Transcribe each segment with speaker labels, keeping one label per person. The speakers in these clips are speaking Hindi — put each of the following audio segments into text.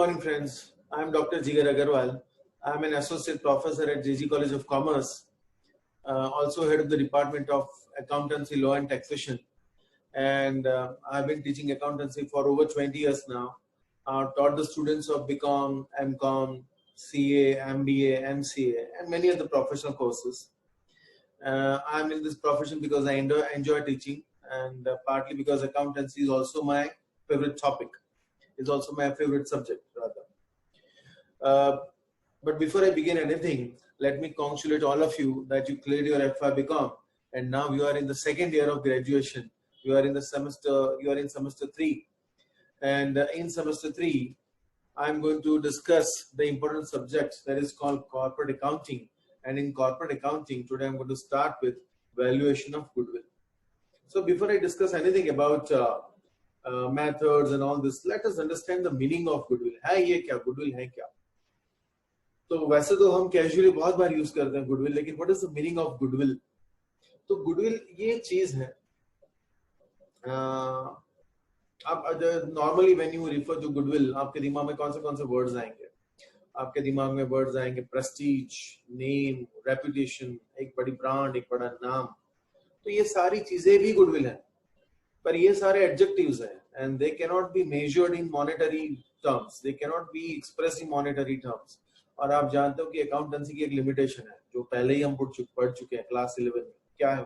Speaker 1: morning, friends. I'm Dr. Jigar Agarwal. I'm an associate professor at JG College of Commerce, also head of the Department of Accountancy, Law and Taxation. And I've been teaching accountancy for over 20 years now. I've taught the students of BCom, MCom, CA, MBA, MCA, and many other professional courses. I'm in this profession because I enjoy teaching, and partly because accountancy is also my favorite topic. It's also my favorite subject, rather. But before I begin anything, let me congratulate all of you that you cleared your FY BCom, and now you are in the second year of graduation. You are in semester 3, and in semester 3, I'm going to discuss the important subject that is called corporate accounting. And in corporate accounting, today I'm going to start with valuation of goodwill. So before I discuss anything about methods and all this, let us understand the meaning of goodwill. है ये क्या goodwill है क्या? तो वैसे तो हम कैजुअली बहुत बार यूज करते हैं goodwill, लेकिन what is the meaning of goodwill? तो goodwill ये चीज है. अब normally when you refer to goodwill, आपके दिमाग में कौन से वर्ड्स आएंगे? आपके दिमाग में वर्ड्स आएंगे प्रेस्टीज, नेम, रेपुटेशन, एक बड़ी ब्रांड, एक बड़ा नाम. तो ये सारी चीजें भी गुडविल हैं, पर ये सारे एडजेक्टिव्स हैं and they can not be measured in monetary terms, they can not be express in monetary terms. और आप जानते हो कि अकाउंटेंसी की एक लिमिटेशन है जो पहले ही हम पढ़ चुके हैं क्लास 11 में. क्या है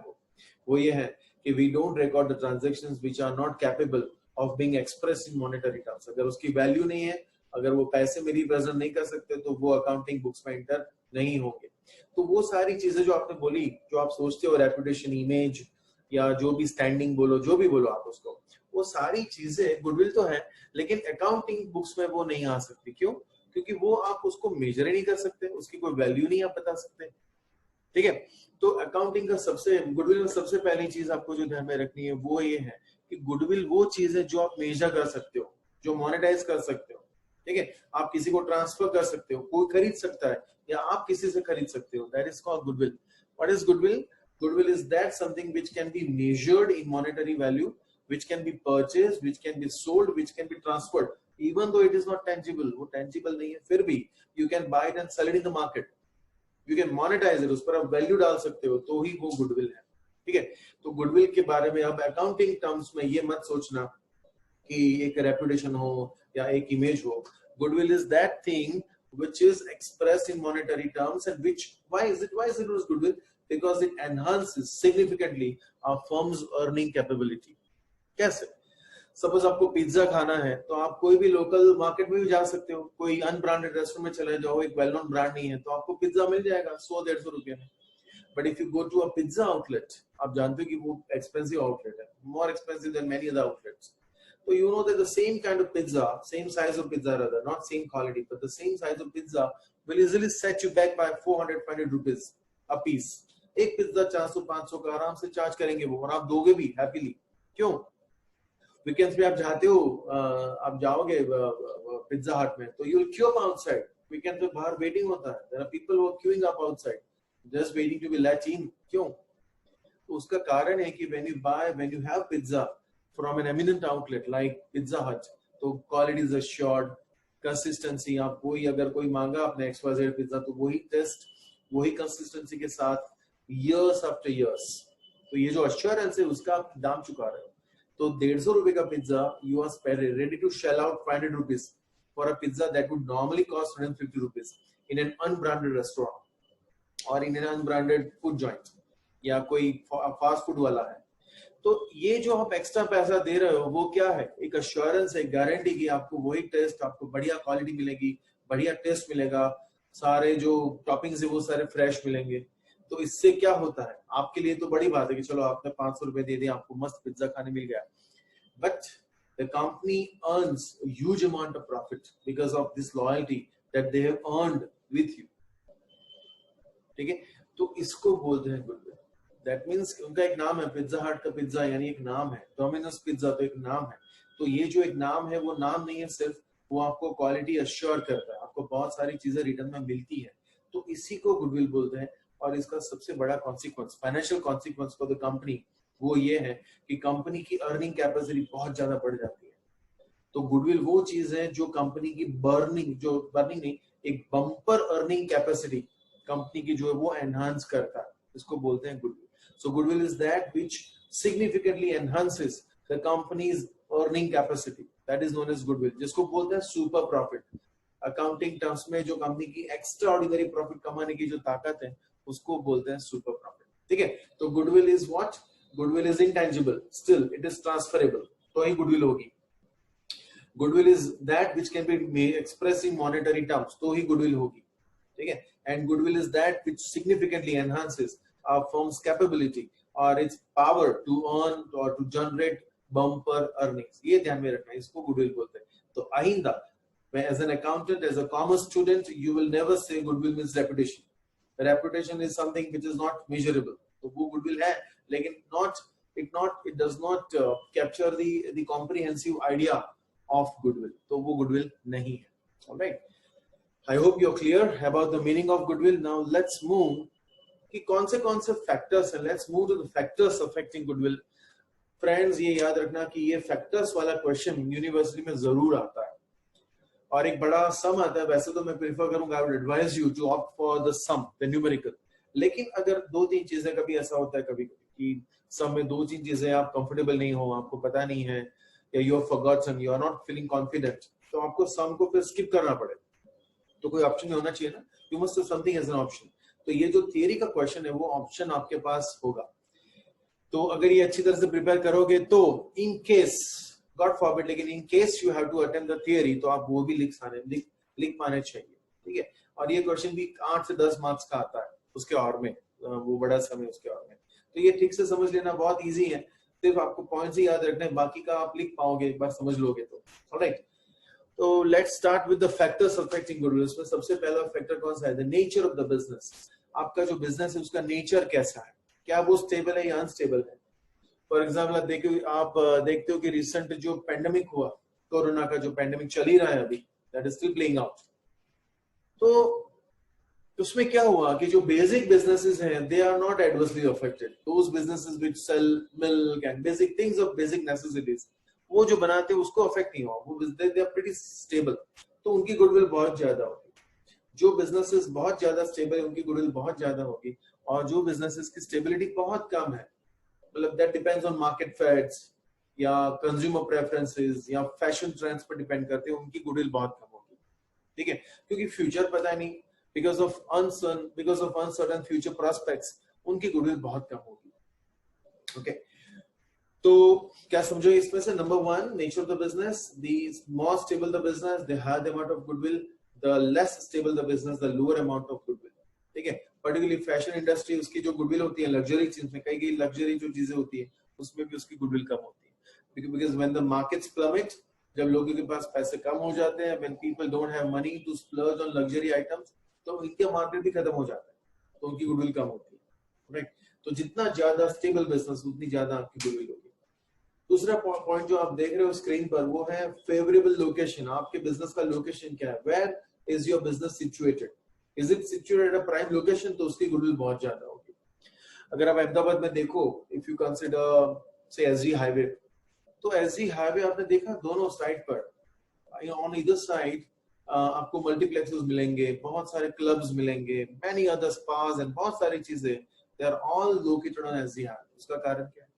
Speaker 1: वो ये है कि we don't record the transactions which are not capable of being expressed in monetary terms. अगर उसकी वैल्यू नहीं है, अगर वो पैसे में रिप्रेजेंट नहीं कर सकते, तो वो अकाउंटिंग बुक्स में एंटर नहीं होंगे. तो वो सारी चीजें जो आपने बोली, जो आप सोचते हो रेपुटेशन, इमेज, या जो भी स्टैंडिंग बोलो, जो भी बोलो आप उसको, वो सारी चीजें गुडविल तो है, लेकिन अकाउंटिंग बुक्स में वो नहीं आ सकती. क्यों? क्योंकि वो आप उसको मेजर ही नहीं कर सकते, उसकी कोई वैल्यू नहीं आप बता सकते. ठीक है. तो अकाउंटिंग का गुडविल में सबसे पहली चीज आपको जो ध्यान में रखनी है वो ये है कि गुडविल वो चीज है जो आप मेजर कर सकते हो, जो मोनेटाइज कर सकते हो. ठीक है. आप किसी को ट्रांसफर कर सकते हो, कोई खरीद सकता है, या आप किसी से खरीद सकते हो. That is called goodwill. What is goodwill? Goodwill is that something which can be measured in monetary value, which can be purchased, which can be sold, which can be transferred, even though it is not tangible. वो tangible नहीं है, फिर भी you can buy it and sell it in the market. You can monetize it, उस पर आप वैल्यू डाल सकते हो, तो ही वो गुडविल है. ठीक है. तो गुडविल के बारे में अब अकाउंटिंग टर्म्स में ये मत सोचना कि एक रेपुटेशन हो या एक इमेज हो. Goodwill is that thing which is expressed in monetary terms, and which why is it goodwill? Because it enhances significantly our firm's earning capability. कैसे? सपोज आपको पिज्जा खाना है, तो आप कोई भी लोकल मार्केट में भी जा सकते हो, कोई अनब्रांडेड रेस्टोरेंट में चले जाओ, एक वेल नोन ब्रांड नहीं है, तो आपको पिज्जा मिल जाएगा 100-150 रुपए में. But if you go to a pizza outlet, आप जानते हो कि वो एक्सपेंसिव आउटलेट है, more expensive than many other outlets. So you know that the same kind of pizza, same size of pizza rather, not same quality, but the same size of pizza will easily set you back by 400-500 rupees a piece. एक पिज्जा 400-500 का आराम से चार्ज करेंगे वो, और आप दोगे भी हैप्पीली. क्यों? वीकेंड्स में आप जाते हो, आप जाओगे पिज्जा हट में, तो you will queue up outside. Weekend पे बाहर वेटिंग होता है. There are people who are queuing up outside just waiting to be let in. क्यों? तो उसका कारण है कि when you have pizza from an eminent outlet like Pizza Hut, तो quality is assured, consistency. आप अगर कोई मांगा आपने XYZ पिज्जा, तो वही टेस्ट, वही कंसिस्टेंसी के साथ years after years. तो ये जो assurance है उसका आप दाम चुका रहे हो. तो 150 रुपए का pizza, you are ready to shell out 500 rupees for a pizza that would normally cost 150 rupees in an unbranded restaurant or in an unbranded food joint, या कोई फास्ट फूड वाला है. तो ये जो आप एक्स्ट्रा पैसा दे रहे हो वो क्या है? एक अश्योरेंस है, गारंटी की आपको वही टेस्ट, आपको बढ़िया क्वालिटी मिलेगी, बढ़िया टेस्ट मिलेगा, सारे जो टॉपिंग्स है वो सारे फ्रेश मिलेंगे. तो इससे क्या होता है? आपके लिए तो बड़ी बात है कि चलो आपने 500 रुपए दे दिए, आपको मस्त पिज्जा खाने मिल गया. But the company earns huge amount of profit because of this loyalty that they have earned with you. ठीक है. तो इसको बोलते हैं गुडविल. दैट मीन्स उनका एक नाम है, पिज्जा हट का पिज्जा यानी एक नाम है, डोमिनोज पिज्जा तो एक नाम है. तो ये जो एक नाम है वो नाम नहीं है सिर्फ, वो आपको क्वालिटी अश्योर करता है, आपको बहुत सारी चीजें रिटर्न में मिलती है. तो इसी को गुडविल बोलते हैं. और इसका सबसे बड़ा consequence, financial consequence for the company, वो ये है कि कंपनी की अर्निंग कैपेसिटी बहुत ज्यादा बढ़ जाती है. तो गुडविल वो चीज है जो कंपनी की बर्निंग नहीं, एक बम्पर अर्निंग कैपेसिटी कंपनी की जो है वो एनहांस करता है, इसको बोलते हैं goodwill. So goodwill is that which significantly enhances the company's earning capacity, that is known as goodwill, जिसको बोलते हैं सुपर प्रॉफिट। अकाउंटिंग टर्म्स में जो कंपनी की एक्स्ट्रा ऑर्डिनरी प्रॉफिट कमाने की जो ताकत है उसको बोलते हैं सुपर प्रॉफिट। ठीक है, तो goodwill is what? Goodwill is intangible, still it is transferable, तो ही गुडविल होगी। Goodwill is that which can be express in monetary terms, तो ही गुडविल होगी। ठीक है, and goodwill is that which significantly enhances a firm's capability or its power to earn or to generate bumper earnings। ये ध्यान में रखना, इसको गुडविल बोलते हैं। तो आइंदा as an accountant, as a commerce student, you will never say goodwill means reputation. Reputation is something which is not measurable, तो वो goodwill है, लेकिन it does not capture the comprehensive idea of goodwill, तो वो goodwill नहीं है। All right, I hope you're clear about the meaning of goodwill. Now let's move कि कौन से फैक्टर्स हैं। Let's move to the factors affecting goodwill. Friends, ये याद रखना कि ये फैक्टर्स वाला क्वेश्चन यूनिवर्सिटी में जरूर आता है और एक बड़ा सम आता है। वैसे तो मैं प्रेफर करूंगा, I would advise you to opt for the sum, the numerical. लेकिन अगर 2-3 चीजें, कभी ऐसा होता है कभी कि सम में 2-3 चीजें आप कंफर्टेबल नहीं हो, आपको पता नहीं है, या you have forgotten, you are not feeling confident, तो आपको सम को फिर स्किप करना पड़े। तो कोई ऑप्शन होना चाहिए ना, you must have something as an option. तो ये जो थियरी का क्वेश्चन है वो ऑप्शन आपके पास होगा। तो अगर ये अच्छी तरह से प्रिपेयर करोगे तो इन केस, गॉड फॉरबिड, लेकिन in case you have to attempt the theory, तो आप वो भी लिख पाने चाहिए। ठीक है, और ये क्वेश्चन भी 8 से 10 मार्क्स का आता है उसके और में, वो बड़ा समय उसके और में। तो ये ठीक से समझ लेना, बहुत ईजी है, सिर्फ आपको पॉइंट्स ही याद रखने हैं, बाकी का आप लिख पाओगे एक बार समझ लोगे तो। ऑलराइट, तो let's start with the factors affecting goodwill. इसमें सबसे पहला फैक्टर कौन सा है? The nature of the business. आपका जो बिजनेस है उसका नेचर कैसा है, क्या वो स्टेबल है या अनस्टेबल है। फॉर एग्जाम्पल, आप देखते हो कि रिसेंट जो पेंडेमिक हुआ, कोरोना का जो पेंडेमिक चल ही रहा है अभी, that is still playing out. तो उसमें क्या हुआ कि जो बेसिक बिजनेसेस हैं, they are not adversely affected. Those businesses which sell milk and basic things of basic necessities, वो जो बनाते हैं उसको अफेक्ट नहीं हुआ, वो दे आर प्रीटी स्टेबल, तो उनकी गुडविल बहुत ज्यादा होगी। जो बिजनेसेस बहुत ज्यादा स्टेबल है उनकी गुडविल बहुत ज्यादा होगी, और जो बिजनेसेस की स्टेबिलिटी बहुत कम है, मतलब that depends on market facts या कंज्यूमर प्रेफरेंसेस या फैशन ट्रेंड्स पर डिपेंड करते हैं, उनकी गुडविल बहुत कम होगी। ठीक है, क्योंकि फ्यूचर पता नहीं, because of uncertain future prospects, उनकी गुडविल बहुत कम होगी। ओके, तो क्या समझो इसमें से? Number 1, nature of the business, the more stable the business, the higher the amount of goodwill, the less stable the business, the lower amount of goodwill। ठीक है, पर्टिकुलरली फैशन इंडस्ट्री, उसकी जो गुडविल होती है लग्जरी चीज में, कई लग्जरी जो चीजें होती है उसमें भी उसकी गुडविल कम होती है, because when the markets plummet, जब लोगों के पास पैसे कम हो जाते हैं, when people don't have money to splurge on luxury items, तो इनका मार्केट भी खत्म हो जाता है, तो उनकी गुडविल कम होती है। राइट, तो जितना ज्यादा स्टेबल बिजनेस उतनी ज्यादा आपकी गुडविल होगी। दूसरा पॉइंट जो आप देख रहे हो स्क्रीन पर, वो है फेवरेबल लोकेशन। आपके बिजनेस का लोकेशन क्या है? Where is your business situated? Is it situated at a prime location? तो उसकी गुडविल बहुत ज्यादा होगी। अगर आप अहमदाबाद में देखो, if you consider say SG highway, तो SG हाईवे आपने देखा दोनों साइड पर, on either side आपको मल्टीप्लेक्सेस मिलेंगे, बहुत सारे क्लब्स मिलेंगे, many other spas and बहुत सारी चीजें, they are all located on SG highway. उसका कारण क्या है?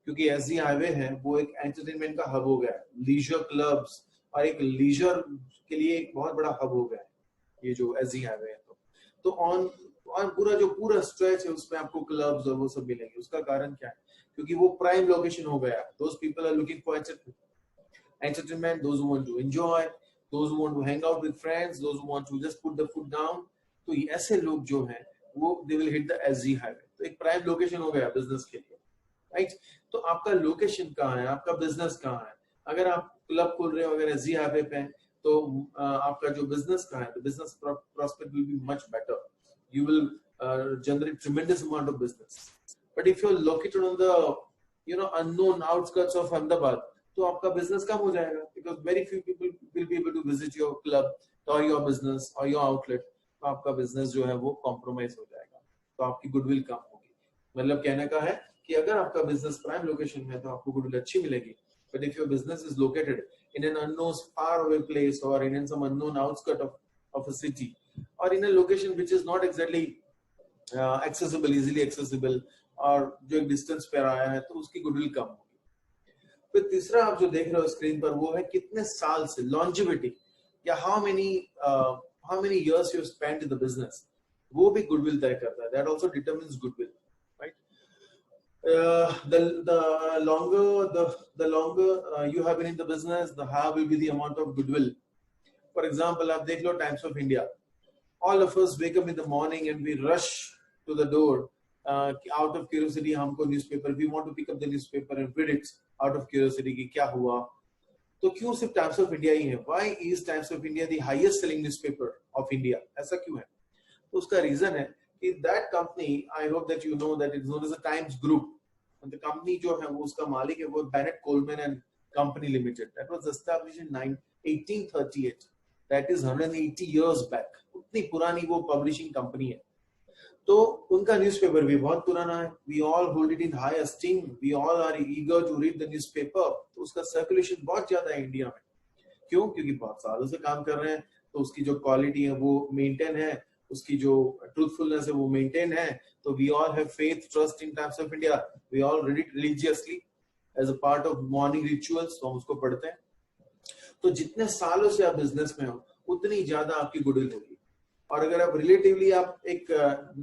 Speaker 1: क्योंकि SG हाईवे है वो एक एंटरटेनमेंट का हब हो गया है, लीजर क्लब्स और एक लीजर के लिए एक बहुत बड़ा हब हो गया है ये जो एसजी हाईवे है। तो ऑन पूरा स्ट्रेच है उसमें आपको क्लब्स और वो सब मिलेंगे। उसका कारण क्या है? क्योंकि वो प्राइम लोकेशन हो गया। Those people are looking for entertainment, those who want to enjoy, those who want to hang out with friends, those who want to just put the foot down, तो ये ऐसे लोग जो हैं वो they will hit the SG highway. तो एक प्राइम लोकेशन हो गया बिजनेस के लिए। राइट, तो आपका लोकेशन कहाँ है, आपका बिजनेस कहाँ है? अगर आप क्लब खोल रहे हो अगर एसजी हाईवे पे, तो आपका जो बिजनेस का है, business prospect will be much better. You will generate tremendous amount of business. But if you're located on the unknown outskirts of Ahmedabad, तो आपका बिजनेस कम हो जाएगा, because very few people will be able to visit your club or your business or your outlet. तो आपका बिजनेस जो है वो कॉम्प्रोमाइज हो जाएगा, तो आपकी गुडविल कम होगी। मतलब कहने का है कि अगर आपका बिजनेस प्राइम लोकेशन में, तो आपको गुडविल अच्छी मिलेगी, But if your business is located in an unknown far away place or in some unknown outskirt of a city or in a location which is not exactly accessible, easily accessible, और जो एक डिस्टेंस पर आया है तो उसकी गुडविल कम होगी। फिर तीसरा आप जो देख रहे हो स्क्रीन पर वो है कितने साल से लॉन्जिविटी या how many years you spent in the business, वो भी गुडविल तय करता है। That also determines goodwill, right. The longer you have been in the business, the higher will be the amount of goodwill. For example, आप देख लो Times of India. All of us wake up in the morning and we rush to the door out of curiosity. हमको newspaper, we want to pick up the newspaper and read it out of curiosity कि क्या हुआ। तो क्यों सिर्फ Times of India ही है? Why is Times of India the highest selling newspaper of India? ऐसा क्यों है? तो उसका रीजन है कि that company, I hope that you know that it is known as a Times Group. And the company जो है वो उसका मालिक है वो Bennett Coleman and Company Limited. That was established in 1838. That is 180 years back. उतनी पुरानी वो पब्लिशिंग कंपनी है। तो उनका न्यूज़पेपर भी बहुत पुराना है। We all hold it in high esteem. We all are eager to read the newspaper. तो उसका सर्कुलेशन बहुत ज्यादा है इंडिया में। क्यों? क्योंकि बहुत सालों से काम कर रहे हैं, तो उसकी जो क्वालिटी है वो मेंटेन है, उसकी जो ट्रूथफुलनेस है वो मेंटेन है। तो we all have faith, trust in Times of India. We all read it religiously as a part of morning rituals, तो हम उसको पढ़ते हैं। तो जितने सालों से आप बिजनेस में हो उतनी ज्यादा आपकी गुडविल होगी। और अगर आप रिलेटिवली आप एक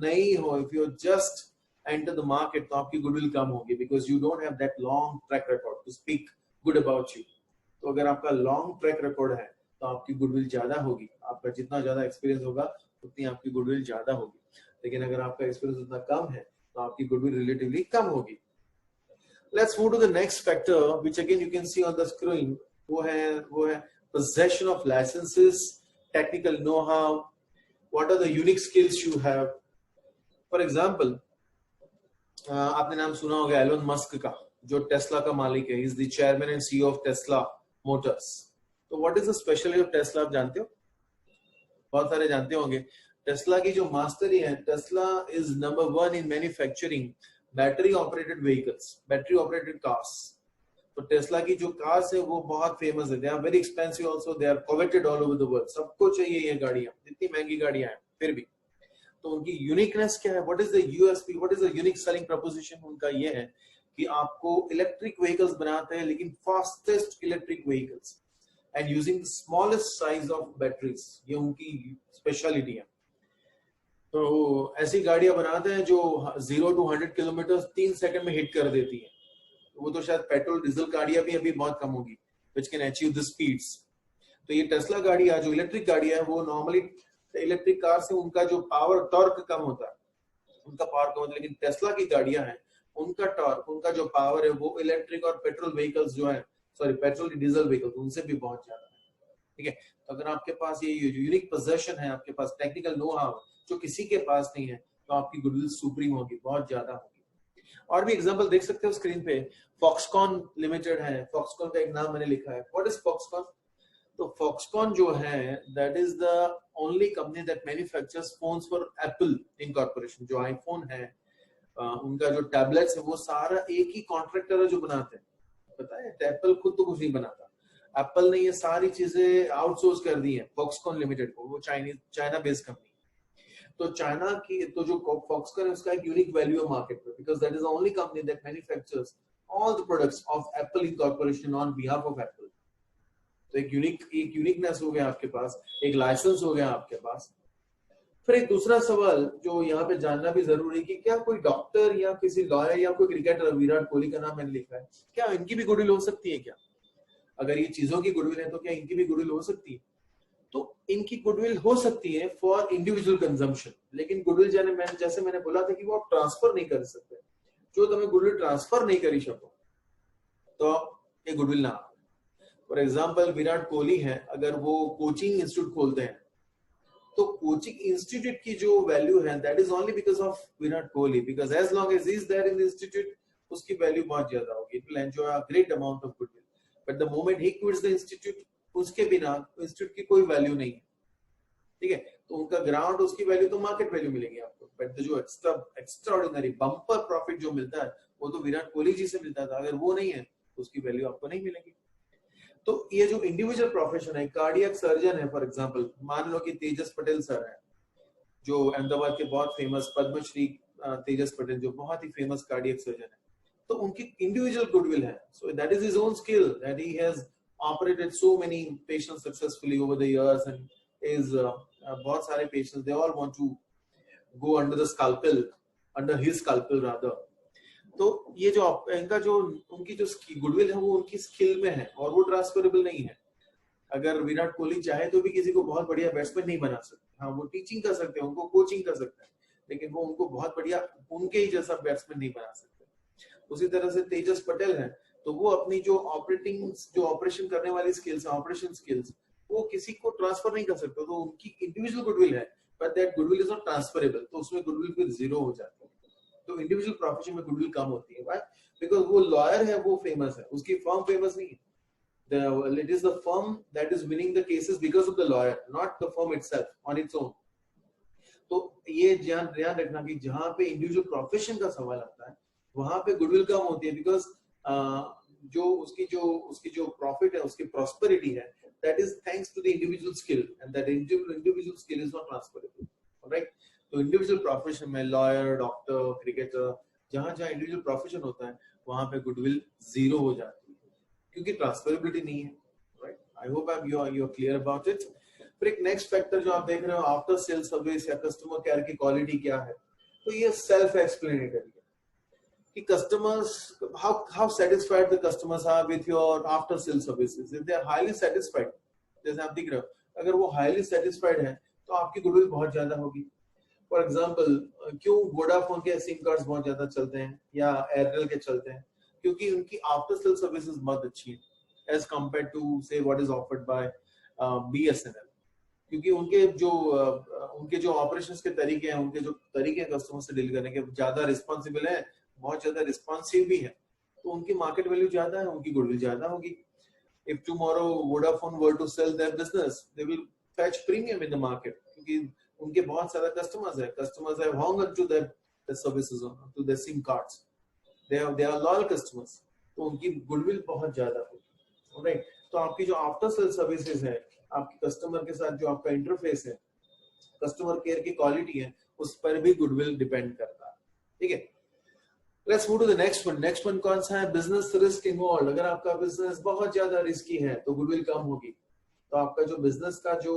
Speaker 1: नई हो, if you just enter the market, तो आपकी गुडविल कम होगी because you don't have that long track record to speak good about you. तो अगर आपका लॉन्ग ट्रैक रिकॉर्ड है तो आपकी गुडविल ज्यादा होगी। आपका जितना ज्यादा एक्सपीरियंस होगा उतनी आपकी गुडविल ज्यादा होगी। लेकिन अगर आपका एक्सपीरियंस उतना कम है तो आपकी गुडविल रिलेटिवली कम होगी। Let's move to the next factor, which again you can see on the screen. वो है possession of licenses, technical know-how. What are the unique skills you have? For example, आपने नाम सुना होगा एलन मस्क का, जो टेस्ला का मालिक है। He is the chairman and CEO of Tesla Motors. तो what is the specialty of Tesla, आप जानते हो? बहुत सारे जानते होंगे। टेस्ला की जो मास्टरी है, Tesla is number 1 in manufacturing battery operated vehicles, battery operated cars. तो टेस्ला की जो कार्स है वो बहुत फेमस है। They are very expensive also, they are coveted all over the world. सबको चाहिए ये गाड़ियां, इतनी महंगी गाड़ियां हैं फिर भी। तो उनकी यूनिकनेस क्या है? What is the USP, what is the unique selling preposition? उनका ये है कि आपको इलेक्ट्रिक व्हीकल्स बनाते हैं, लेकिन fastest electric vehicles and using the smallest size of batteries. ये उनकी स्पेशलिटी है। तो ऐसी गाड़ियां बनाते हैं जो 0 to 100 किलोमीटर 3 सेकंड में हिट कर देती है। वो तो शायद पेट्रोल डीजल गाड़ियां भी अभी बहुत कम होगी which can achieve the speeds। तो ये टेस्ला गाड़ियां जो इलेक्ट्रिक गाड़ियां है वो नॉर्मली इलेक्ट्रिक कार से उनका जो पावर टॉर्क कम होता है, उनका पावर कम होता है। लेकिन टेस्ला की गाड़ियां हैं, उनका टॉर्क, उनका जो पावर है वो इलेक्ट्रिक और पेट्रोल व्हीकल्स जो है, सॉरी पेट्रोल डीजल व्हीकल्स, उनसे भी बहुत ज्यादा है। ठीक है, तो अगर आपके पास ये यूनिक पोजेशन है, आपके पास टेक्निकल नो हाउ जो किसी के पास नहीं है, तो आपकी गुडविल सुप्रीम होगी, बहुत ज्यादा होगी। और भी एग्जांपल देख सकते हो स्क्रीन पे। फॉक्सकॉन लिमिटेड है, फॉक्सकॉन का एक नाम मैंने लिखा है। What is Foxconn? तो फॉक्सकॉन जो है that is the only company that manufactures phones for Apple incorporation. जो आईफोन है, उनका जो टैबलेट्स है वो सारा एक ही कॉन्ट्रैक्टर है जो बनाते हैं। पता है, एप्पल खुद तो कुछ नहीं बनाता। एप्पल ने ये सारी चीजें आउटसोर्स कर दी है फॉक्सकॉन लिमिटेड को। वो चाइना बेस्ड कंपनी। तो चाइना की तो जो फॉक्सकॉन है उसका एक यूनिक वैल्यू है मार्केट में, because that is the only company that manufactures all the products of Apple incorporation on behalf of Apple. तो एक यूनिकनेस हो गया आपके पास, एक लाइसेंस हो गया आपके पास। फिर एक दूसरा सवाल जो यहाँ पे जानना भी जरूरी है कि क्या कोई डॉक्टर या किसी लॉयर या कोई क्रिकेटर, विराट कोहली का नाम मैंने लिखा है, क्या इनकी भी गुडविल हो सकती है? क्या अगर ये चीजों की गुडविल है तो क्या इनकी भी गुडविल हो सकती है? तो इनकी गुडविल हो सकती है फॉर इंडिविजुअल कंजम्पशन। लेकिन गुडविल जैसे मैंने बोला था कि वो आप ट्रांसफर नहीं कर सकते। जो तुम्हें गुडविल ट्रांसफर नहीं करी सको तो ये गुडविल ना। फॉर एग्जाम्पल विराट कोहली है, अगर वो कोचिंग इंस्टीट्यूट खोलते हैं तो कोचिंग इंस्टीट्यूट की जो वैल्यू है that is only because of Virat Kohli, because as long as he is there in the institute उसकी वैल्यू बहुत ज्यादा होगी। It will enjoy a great amount of goodwill. But the moment he quits the institute, उसके बिना इंस्टीट्यूट की कोई वैल्यू नहीं है। ठीक है, तो उनका ग्राउंड, उसकी वैल्यू तो मार्केट वैल्यू मिलेगी आपको। बट जो एक्स्ट्राऑर्डिनरी बम्पर प्रॉफिट जो मिलता है वो तो विराट कोहली जी से मिलता था। अगर वो नहीं है तो उसकी वैल्यू आपको नहीं मिलेगी। तो ये जो इंडिविजुअल प्रोफेशन है, कार्डियक सर्जन है फॉर एग्जांपल, मान लो कि तेजस पटेल सर है जो अहमदाबाद के बहुत फेमस पद्मश्री तेजस पटेल जो बहुत ही फेमस कार्डियक सर्जन है, तो उनकी इंडिविजुअल गुडविल है, so that is his own skill that he has operated so many patients successfully over the years and is बहुत सारे patients they all want to go under the scalpel, under his scalpel rather. तो ये जो इनका जो उनकी जो गुडविल है वो उनकी स्किल में है और वो ट्रांसफरेबल नहीं है। अगर विराट कोहली चाहे तो भी किसी को बहुत बढ़िया बैट्समैन नहीं बना सकते। हाँ, वो टीचिंग कर सकते हैं, उनको कोचिंग कर सकते हैं, लेकिन वो उनको बहुत बढ़िया उनके ही जैसा बैट्समैन नहीं बना सकते। उसी तरह से तेजस पटेल है, तो वो अपनी जो ऑपरेशन करने वाली स्किल्स, ऑपरेशन स्किल्स, वो किसी को ट्रांसफर नहीं कर सकते। तो उनकी इंडिविजुअल गुडविल है, but that goodwill is not transferable, तो उसमें गुडविल फिर जीरो हो जाती है। तो इंडिविजुअल प्रोफेशन में गुडविल कम होती है। व्हाई? बिकॉज वो लॉयर है, वो फेमस है, उसकी फर्म फेमस नहीं है। It is the firm that is winning the cases because of the lawyer, not the firm itself on its own. तो ये ध्यान रखना कि जहां पे इंडिविजुअल प्रोफेशन का सवाल आता है वहां पे गुडविल कम होती है, बिकॉज जो उसकी जो प्रॉफिट है, उसकी प्रॉस्पेरिटी है, that is thanks to the individual skill and that individual skill is not transferable. Alright, तो इंडिविजुअल प्रोफेशन में लॉयर, डॉक्टर, क्रिकेटर, जहां जहां इंडिविजुअल प्रोफेशन होता है वहां पे गुडविल जीरो हो जाती है क्योंकि ट्रांसफरेबिलिटी नहीं है। Right, I hope you are clear about it. फिर एक नेक्स्ट फैक्टर जो आप देख रहे हो, आफ्टर सेल सर्विस या कस्टमर केयर की क्वालिटी क्या है, तो ये सेल्फ एक्सप्लेनेटरी है कि customers, how satisfied the customers are with your after sale services. If they are highly satisfied, जैसे आप दिख रहे हो, अगर वो हाईली सेटिस्फाइड है तो आपकी गुडविल बहुत ज्यादा होगी। फॉर एग्जाम्पल, क्यों वोडाफोन के सिम कार्ड्स बहुत ज्यादा चलते हैं या एयरटेल के चलते हैं? क्योंकि उनकी आफ्टर सेल सर्विसेज बहुत अच्छी है एज कंपेयर टू से what is offered by BSNL। क्योंकि उनके जो ऑपरेशंस के तरीके हैं, उनके जो तरीके कस्टमर से डील करने के, ज्यादा रिस्पॉन्सिबल है, बहुत ज्यादा रिस्पॉन्सिव भी है, तो उनकी मार्केट वैल्यू ज्यादा है, उनकी गुडविल ज्यादा होगी। If tomorrow Vodafone were to sell their business, they will fetch premium in the market, क्योंकि उनके बहुत सारे customers have hungered to their services, to their SIM cards, they are loyal customers, तो उनकी गुडविल बहुत ज्यादा होगी। ऑलराइट, तो आपकी जो आफ्टर सेल सर्विसेज है, आपकी कस्टमर के साथ जो आपका इंटरफेस है, कस्टमर केयर की क्वालिटी है, उस पर भी गुडविल डिपेंड करता है। ठीक है, let's move to the next one. Next one कौन सा है? Business risk involve. अगर आपका बिजनेस बहुत ज्यादा रिस्की है तो गुडविल कम होगी। तो आपका जो बिजनेस का जो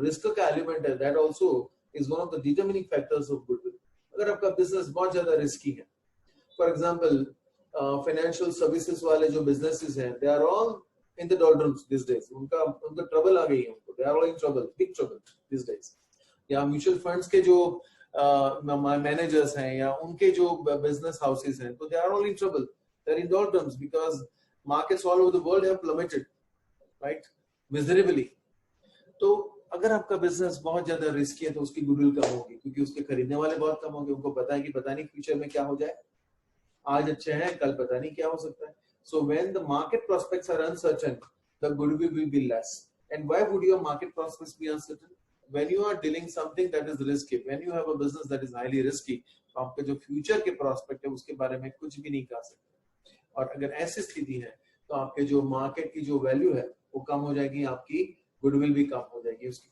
Speaker 1: रिस्क का एलिमेंट है, that also is one of the determining factors of goodwill. अगर आपका बिजनेस बहुत ज्यादा रिस्की है, फॉर एग्जाम्पल फाइनेंशियल सर्विसेज वाले जो बिजनेसेस हैं, they are all in the doldrums this days, उनका ट्रबल आ गई है, उनको they are all in trouble, big trouble this days. या म्यूचुअल फंड्स के जो मैनेजर्स हैं या उनके जो बिजनेस हाउसेस हैं, तो they are all in trouble, they are in doldrums because markets all over the world have plummeted, right, miserably. तो अगर आपका बिजनेस बहुत ज्यादा रिस्की है तो उसकी गुडविल कम होगी, क्योंकि उसके खरीदने वाले बहुत कम होंगे, उनको पता है कि पता नहीं फ्यूचर में क्या हो जाए, आज अच्छे हैं कल पता नहीं क्या हो सकता है। So when the market prospects are uncertain, the goodwill will be less. And why would your market prospects be uncertain? When you are dealing something that is risky, when you have a business that is highly risky, तो आपके जो फ्यूचर के प्रोस्पेक्ट है उसके बारे में कुछ भी नहीं कह सकते। और अगर ऐसी स्थिति है तो आपके जो मार्केट की जो वैल्यू है वो कम हो जाएगी, आपकी गुडविल भी कम हो जाएगी, उसकी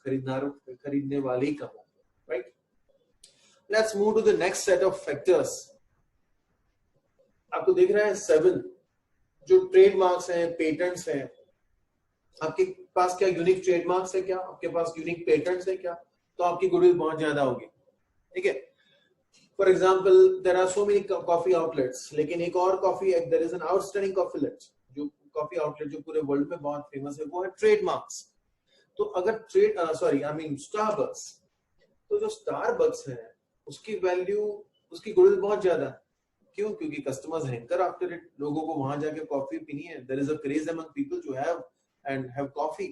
Speaker 1: खरीदने वाले ही कम होंगे। Right, let's move to the next set of factors. आपको दिख रहा है 7 जो ट्रेडमार्क्स हैं, पेटेंट्स हैं। आपके पास क्या यूनिक ट्रेडमार्क्स है? क्या आपके पास यूनिक पेटेंट्स है? क्या? तो आपकी गुडविल बहुत ज्यादा होगी। ठीक है, for example there are so many coffee outlets, लेकिन एक और coffee, there is an outstanding coffee outlet जो पूरे वर्ल्ड में बहुत फेमस है, वो है ट्रेडमार्क्स। तो अगर स्टारबक्स, तो जो स्टारबक्स है उसकी वैल्यू, उसकी गुडविल बहुत ज्यादा है। क्यों? क्योंकि कस्टमर्स हैंकर आफ्टर इट, लोगों को वहां जाके कॉफी पीनी है। There is a craze among people to have a coffee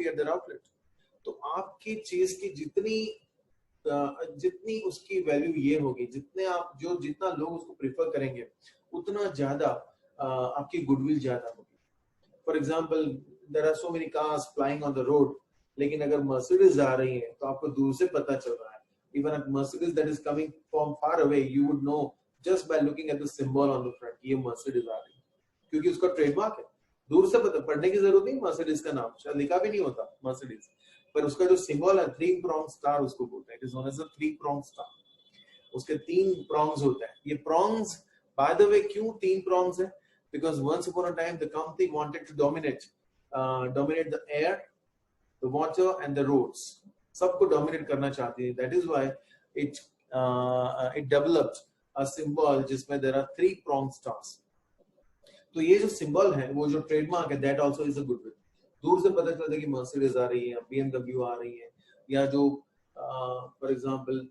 Speaker 1: at their outlet. तो आपकी चीज की जितनी उसकी वैल्यू ये होगी, जितना लोग उसको प्रेफर करेंगे, उतना ज्यादा आपकी गुडविल ज्यादा होगी। For example, there are so many cars flying on the road, लेकिन अगर मर्सिडीज आ रही है तो आपको दूर से पता चल रहा है। Even a Mercedes that is coming from far away, you would know just by looking at the symbol on the front, ये Mercedes आ रही है। क्योंकि उसका ट्रेडमार्क है। दूर से पता, पढ़ने की जरूरत नहीं, मर्सिडीज का नाम शायद लिखा भी नहीं होता मर्सिडीज, पर उसका जो सिंबल है 3 pronged स्टार उसको बोलते हैं, it is known as a 3 pronged star. उसके 3 prongs होते हैं। ये prongs बाय द वे क्यों 3 prongs है? Because once upon a time the company wanted to dominate the air, the water and the roads, सबको डोमिनेट करना चाहती है। That is why it developed a symbol जिसमें देयर आर 3 pronged स्टार्स। तो ये जो सिंबल है, वो जो ट्रेडमार्क है, that also is a goodwill. दूर से पता चलता है कि मर्सिडीज आ रही है, BMW आ रही है, या जो फॉर एग्जांपल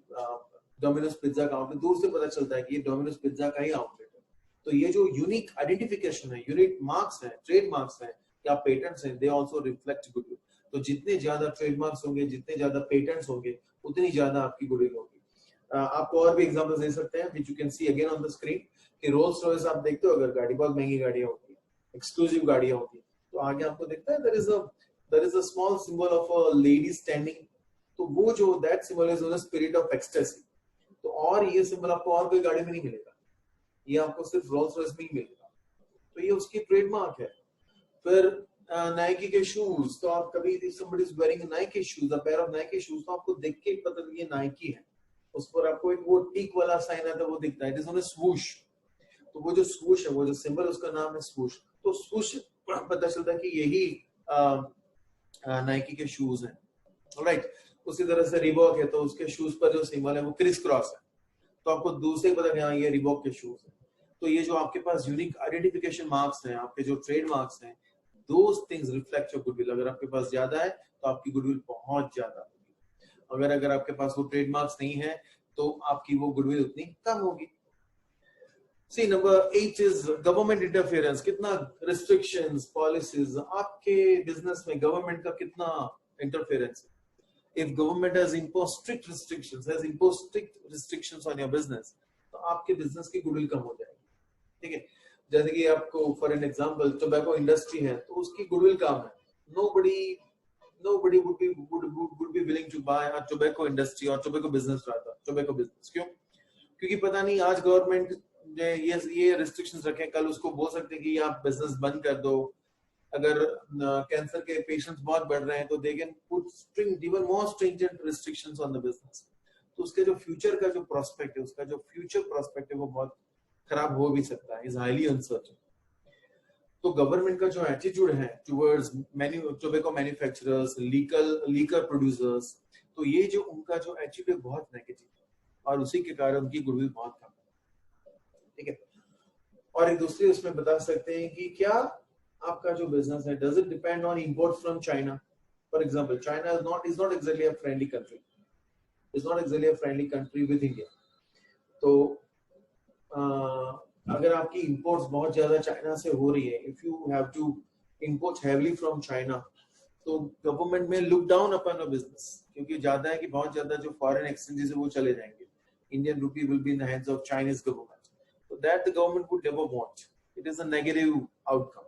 Speaker 1: डोमिनोज पिज्जा का आउटलेट, दूर से पता चलता है कि ये डोमिनोज पिज्जा का ही आउटलेट है। तो ये जो यूनिक आइडेंटिफिकेशन है, यूनिक मार्क्स है, ट्रेडमार्क्स है या पेटेंट्स हैं, दे आल्सो रिफ्लेक्ट गुडविल। तो जितने ज्यादा ट्रेडमार्क्स होंगे, जितने ज्यादा पेटेंट्स होंगे, उतनी ज्यादा आपकी गुडविल होगी। आपको और भी एग्जांपल्स दे सकते हैं, which you can see again on the screen, कि रोल्स रॉयस आप देखते हो, अगर गाड़ी बहुत महंगी गाड़ियां होती है, एक्सक्लूसिव गाड़ियां होती है, तो आगे आपको दिखता है there is a small symbol of a lady standing. तो वो जो that symbol is the spirit of ecstasy. तो और ये सिंबल आपको और कोई गाड़ी में नहीं मिलेगा, ये आपको सिर्फ रोल्स रॉयस में ही मिलेगा। तो ये उसकी ट्रेडमार्क है। फिर नाइकी के शूज, तो आप कभी somebody is wearing a Nike shoes, a pair of Nike shoes, तो आपको देख के पता चल ये नाइकी है। उस पर आपको एक वो टिक वाला साइन आता है, वो दिखता है, इट इज ऑन अ स्वूश। तो वो जो स्वूश है, वो जो सिंबल, उसका नाम है स्वूश। तो स्वूश पता चलता है कि यही नाइकी के शूज हैं, राइट। उसी तरह से रिबॉक है, तो उसके शूज पर जो सिंबल है वो क्रिस क्रॉस है, तो आपको दूसरे पता नहीं, हाँ ये रिबॉक के शूज है। तो ये जो आपके पास यूनिक आइडेंटिफिकेशन मार्क्स हैं, आपके जो ट्रेड मार्क्स हैं, those things reflect your goodwill. अगर आपके पास ज्यादा है तो आपकी गुडविल बहुत ज्यादा होगी, अगर आपके पास वो ट्रेड मार्क्स नहीं है तो आपकी वो गुडविल उतनी कम होगी। See, number 8 is government interference। कितना restrictions, policies आपके business में government का कितना interference है? If government has imposed strict restrictions on your business, तो आपके business की goodwill कम हो जाएगी, ठीक है। जैसे कि आपको for an example tobacco industry है, तो उसकी goodwill कम है। Nobody would be willing to buy a tobacco industry or tobacco business rather, tobacco business। क्यों? क्योंकि पता नहीं आज गवर्नमेंट ये रिस्ट्रिक्शंस रखें, कल उसको बोल सकते हैं कि आप बिजनेस बंद कर दो। अगर कैंसर के पेशेंट्स बहुत बढ़ रहे हैं तो they can put even more stringent restrictions on the business. तो उसके जो फ्यूचर का जो प्रोस्पेक्ट है, उसका जो फ्यूचर प्रोस्पेक्ट है, वो बहुत खराब हो भी सकता है, इज हाईली अनसर्टेन। तो गवर्नमेंट का जो एटीट्यूड है towards tobacco manufacturers, liquor producers, तो ये जो उनका जो एटीट्यूड है बहुत नेगेटिव है, और उसी के कारण उनकी गुडविल बहुत कम है, ठीक है। और एक दूसरी उसमें बता सकते हैं कि क्या आपका जो बिजनेस है, does it depend on import from China? For example, China is not exactly a friendly country, with India. तो अगर आपकी इंपोर्ट्स बहुत ज्यादा चाइना से हो रही है, if you have to import heavily from China, तो गवर्नमेंट में look down upon a business, क्योंकि ज्यादा है कि बहुत ज्यादा जो फॉरेन एक्सचेंजेस है वो चले जाएंगे, Indian rupee will be in the hands of Chinese government, तो that the government would never want, it is a negative outcome.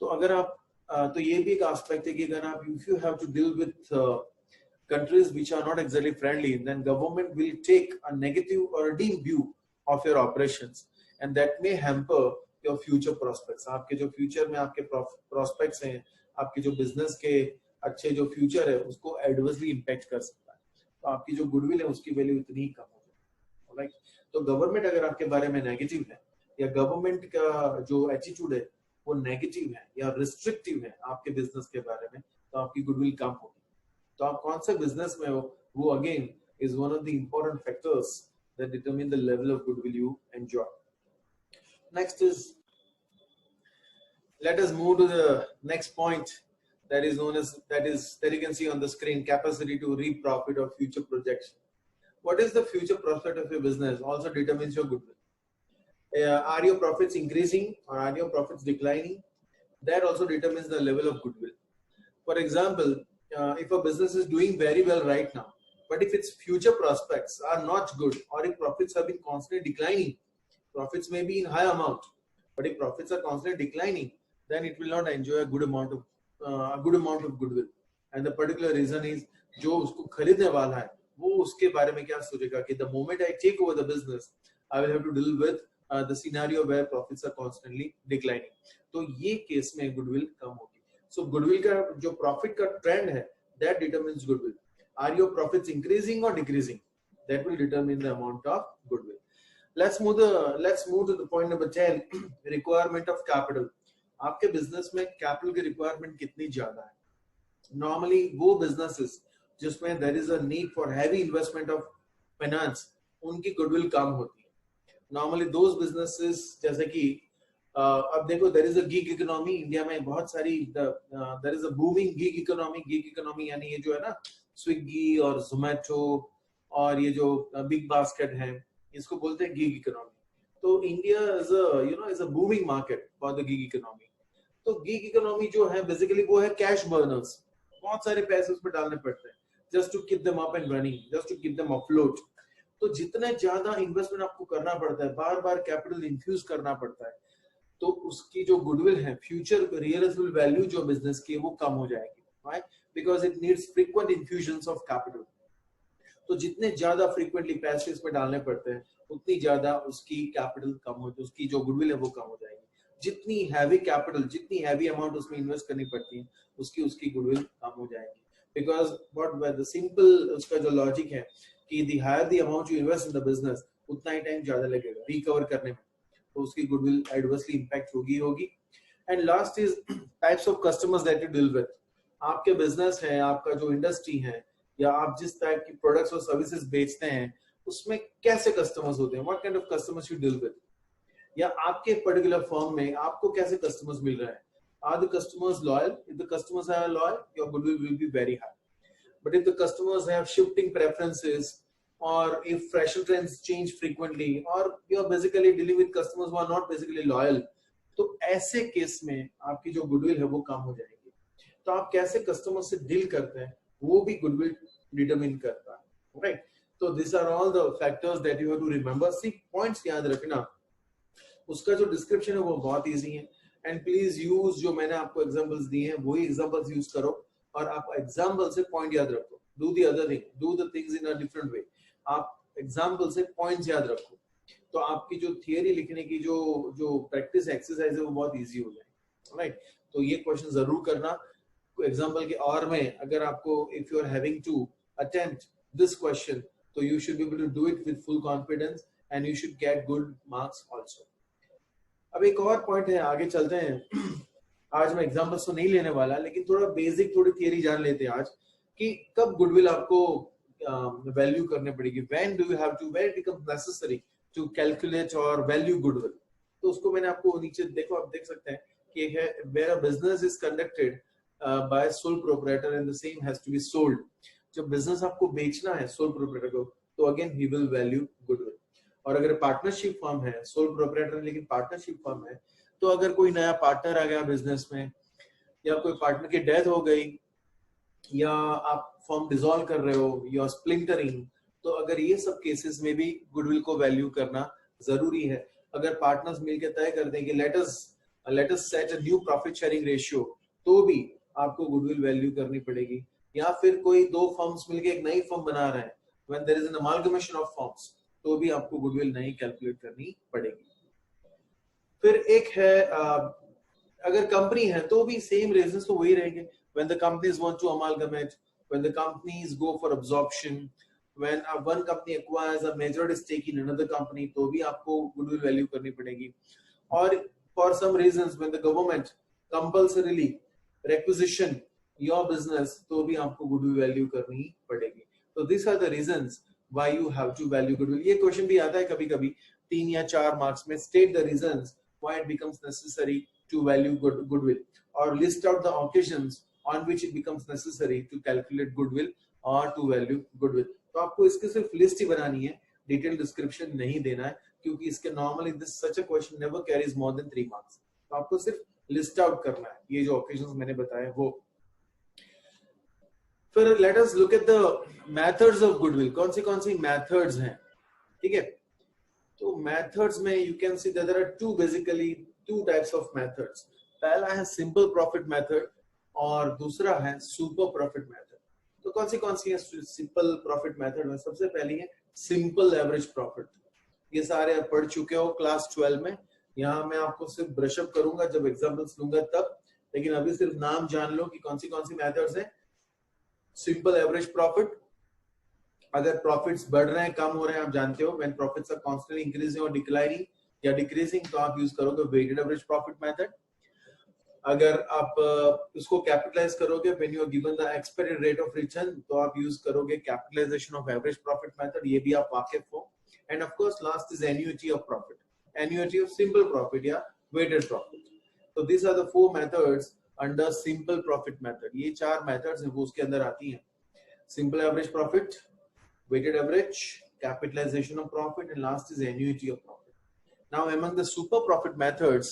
Speaker 1: तो अगर आप तो ये भी एक एस्पेक्ट है कि अगर आप if you have to deal with countries which are not exactly friendly, then government will take a negative or a dim view of your operations, and that may hamper your future prospects। आपके जो फ्यूचर में आपके prospects हैं, आपके जो बिजनेस के अच्छे जो फ्यूचर है, उसको एडवर्सली इम्पैक्ट कर सकता है। तो आपकी जो गुडविल है उसकी वैल्यू इतनी ही कम हो जाएगी, राइट। तो गवर्नमेंट अगर आपके बारे में नेगेटिव है, या गवर्नमेंट का जो एटीट्यूड है वो नेगेटिव है या रिस्ट्रिक्टिव है आपके बिजनेस के बारे में, तो आपकी गुडविल कम होगी। तो आप कौन से बिजनेस में हो, वो again is one of the important factors that determine the level of goodwill you enjoy. Next is, let us move to the next point, that is known as that you can see on the screen, capacity to reap profit or future projection. What is the future prospect of your business also determines your goodwill. Are your profits increasing or are your profits declining? That also determines the level of goodwill. For example, if a business is doing very well right now, but if its future prospects are not good, or if profits have been constantly declining, profits may be in high amount, but if profits are constantly declining, then it will not enjoy a good amount of goodwill. And the particular reason is, जो उसको खरीदने वाला है वो उसके बारे में क्या सोचेगा कि the moment I take over the business, I will have to deal with the scenario where profits are constantly declining. तो ये केस में गुडविल कम होगी. So गुडविल का जो प्रॉफिट का ट्रेंड है, that determines goodwill. Are your profits increasing or decreasing? That will determine the amount of goodwill. Let's move to the point number 10, requirement of capital. आपके बिजनेस में कैपिटल की रिक्वायरमेंट कितनी ज्यादा है? नॉर्मली वो बिजनेसेस जिसमें there is a need for heavy investment of finance, उनकी गुडविल कम होती है. नॉर्मली दोज बिजनेसेस जैसे कि अब देखो, there is a gig economy India में, बहुत सारी there is a booming gig economy यानी ये जो है ना स्विगी और जोमेटो और ये जो बिग बास्केट है, इसको बोलते हैं गिग इकोनॉमी. तो India is a booming market for the gig economy. तो गिग इकोनॉमी जो है बेसिकली वो है कैश बर्नर्स. बहुत सारे पैसे उसमें डालने पड़ते हैं just to keep them up and running, just to keep them afloat. तो जितने ज्यादा इन्वेस्टमेंट आपको करना पड़ता है, बार बार कैपिटल इन्फ्यूज करना पड़ता है, तो उसकी जो गुडविल है, फ्यूचर रियलाइजेबल वैल्यू जो बिजनेस की है वो कम हो जाएगी. Right? Because it needs frequent infusions of capital. तो जितने ज्यादा फ्रीक्वेंटली पैसे इसमें डालने पड़ते हैं, उतनी ज्यादा उसकी कैपिटल कम होती है, उसकी जो गुडविल है वो कम हो जाएगी. जितनी हैवी कैपिटल, जितनी हैवी अमाउंट उसमें इन्वेस्ट करनी पड़ती है, उसकी गुडविल कम हो जाएगी. बिकॉज व्हाट द सिंपल उसका जो लॉजिक है कि the higher the amount you invest in the business, उतना ही टाइम ज्यादा लगेगा रिकवर करने में, तो उसकी गुडविल एडवर्सली इंपैक्ट होगी. And last is types of customers that you deal with. आपके बिजनेस है, आपका जो इंडस्ट्री है, या आप जिस टाइप की प्रोडक्ट्स और सर्विसेज बेचते हैं, उसमें कैसे कस्टमर्स होते हैं, what kind of customers you deal with. या आपके पर्टिकुलर फर्म में आपको कैसे कस्टमर्स मिल रहे हैं. Are the customers loyal? If the customers are loyal, your goodwill will be very high. But if the customers have shifting preferences, or if fashion trends change frequently, or you are basically dealing with customers who are not basically loyal, तो ऐसे केस में आपकी जो गुडविल है वो कम हो जाएगी. तो आप कैसे कस्टमर से डील करते हैं वो भी गुडविल डिटरमिन करता है. राइट? तो this are all the factors that you have to remember. See points याद रखना. उसका जो डिस्क्रिप्शन है वो बहुत इजी है. एंड प्लीज यूज जो मैंने आपको एग्जांपल्स दिए हैं वही एग्जांपल्स यूज करो, और आप एग्जांपल से पॉइंट याद रखो. Do the other thing, do the things in a different way. आप एग्जाम्पल से पॉइंट्स याद रखो, तो आपकी जो थियरी लिखने की जो प्रैक्टिस एक्सरसाइज है वो बहुत इजी हो जाए. राइट? तो ये क्वेश्चन जरूर करना एग्जाम्पल के और में. अगर आपको if you are having to attempt this question, तो you should be able to do it with full confidence and you should get good marks also. अब एक और पॉइंट है, आगे चलते हैं. आज मैं एग्जाम्पल्स तो नहीं लेने वाला, लेकिन थोड़ा बेसिक थोड़ी थियरी जान लेते हैं आज कि कब गुडविल आपको वैल्यू करने पड़ेगी. when it becomes necessary to calculate or value goodwill. तो उसको मैंने आपको नीचे देखो, आप देख सकते हैं कि है where a business is conducted by sole proprietor and the same has to be sold. जब बिजनेस आपको बेचना है सोल प्रोप्राइटर को, तो again he will value goodwill. और अगर पार्टनरशिप फर्म है, सोल प्रोप्राइटर लेकिन पार्टनरशिप फर्म है, तो अगर कोई नया पार्टनर आ गया बिजनेस में, या कोई पार्टनर की डेथ हो गई, या आप फर्म डिसॉल्व कर रहे हो, या स्प्लिंटरिंग, तो अगर ये सब केसेस में भी गुडविल को वैल्यू करना जरूरी है. अगर पार्टनर्स मिलकर तय कर दें कि let us set a new profit sharing ratio, तो भी आपको गुडविल वैल्यू करनी पड़ेगी. या फिर कोई दो फर्म्स मिलकर एक नई फर्म बना रहे हैं, when there is an amalgamation of firms, तो भी आपको गुडविल नहीं कैलकुलेट करनी पड़ेगी. फिर एक है अगर कंपनी है तो भी सेम रीजंस तो वही रहेंगे. When the companies want to amalgamate, when the companies go for absorption, when one company acquires a majority stake in another company, तो भी आपको goodwill value करनी पड़ेगी. और for some reasons when the government compulsorily requisition your business, तो भी आपको goodwill value करनी पड़ेगी. So these are the reasons why you have to value goodwill. ये क्वेश्चन भी आता है कभी-कभी 3 या 4 मार्क्स में. State the reasons why it becomes necessary to value goodwill, or list out the occasions on which it becomes necessary to calculate goodwill or to value goodwill. तो आपको इसकी सिर्फ लिस्ट ही बनानी है, डिटेल डिस्क्रिप्शन नहीं देना है, क्योंकि इसके normally this such a question never carries more than 3 marks. तो आपको सिर्फ लिस्ट आउट करना है ये जो ऑकेशंस मैंने बताए वो. फिर let us look at the methods of goodwill. कौन सी मेथड्स हैं? ठीक है, तो मेथड्स में you can see there are two types of methods. पहला है सिंपल प्रॉफिट मेथड और दूसरा है सुपर प्रॉफिट मेथड. तो कौन सी है सिंपल प्रॉफिट मेथड में? सबसे पहली है सिंपल एवरेज प्रॉफिट. ये सारे आप पढ़ चुके हो क्लास 12 में। यहाँ मैं आपको सिर्फ ब्रशअप करूंगा जब एग्जाम्पल्स लूंगा तब, लेकिन अभी सिर्फ नाम जान लो कि कौन सी मेथड्स हैं। सिंपल एवरेज प्रॉफिट, अगर प्रॉफिट्स बढ़ रहे हैं कम हो रहे हैं, आप जानते हो when profits are constantly increasing और डिक्लाइनिंग या डिक्रीजिंग, तो आप यूज करोगे वेटेड एवरेज प्रॉफिट मेथड। अगर आप उसको कैपिटलाइज करोगे when you are given the expected rate of return, तो आप यूज करोगे capitalization of average profit method, ये भी आप वाकिफ हो। And of course last is annuity of profit, annuity of simple profit या वेटेड प्रॉफिट। तो this are the 4 methods under simple profit method. ये 4 मेथड्स हैं वो उसके अंदर आती हैं। Simple average profit, weighted average, capitalization of profit, and last is annuity of profit. Now among the super profit methods,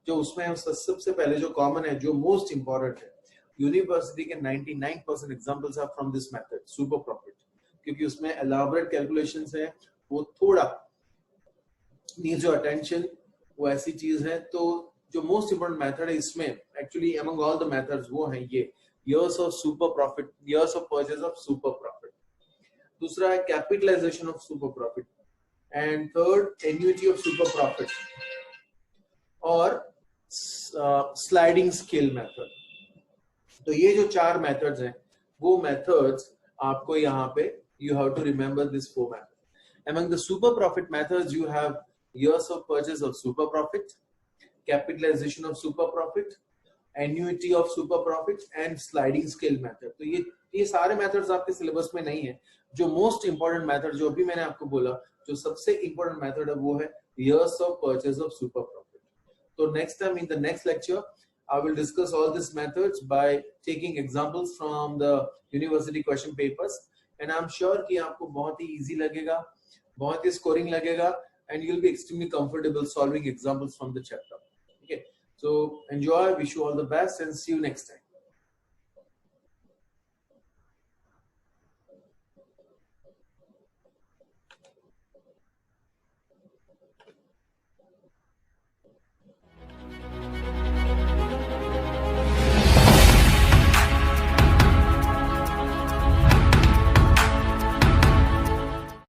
Speaker 1: जो उसमें सबसे पहले जो कॉमन है, जो मोस्ट इंपॉर्टेंट है, यूनिवर्सिटी के 99% examples are from this method super profit, क्योंकि उसमें एलाबोरेट कैलकुलेशंस है, वो थोड़ा नीड्स योर अटेंशन, वो ऐसी चीज है। तो जो मोस्ट इंपॉर्टेंट मेथड है इसमें actually among all the methods वो है ये years of super profit, years of purchase of super profit। दूसरा है capitalization of super profit, and third annuity of super profit, और स्लाइडिंग स्केल मेथड। तो ये जो 4 मेथड्स हैं वो मेथड्स आपको यहाँ पे you have to remember this 4 method. Among the super profit methods you have years of purchase of super profit, capitalization of super profit, annuity of super profit and sliding scale method. तो ये सारे मेथड्स आपके सिलेबस में नहीं है। जो मोस्ट इंपॉर्टेंट मेथड जो अभी मैंने आपको बोला, जो सबसे इंपॉर्टेंट मेथड है वो है years of purchase of super profit। तो next time in the next lecture I will discuss all these methods by taking examples from the university question papers, and I'm sure कि आपको बहुत ही easy लगेगा, बहुत ही scoring लगेगा, and you'll be extremely comfortable solving examples from the chapter. Okay, so enjoy, wish you all the best, and see you next time.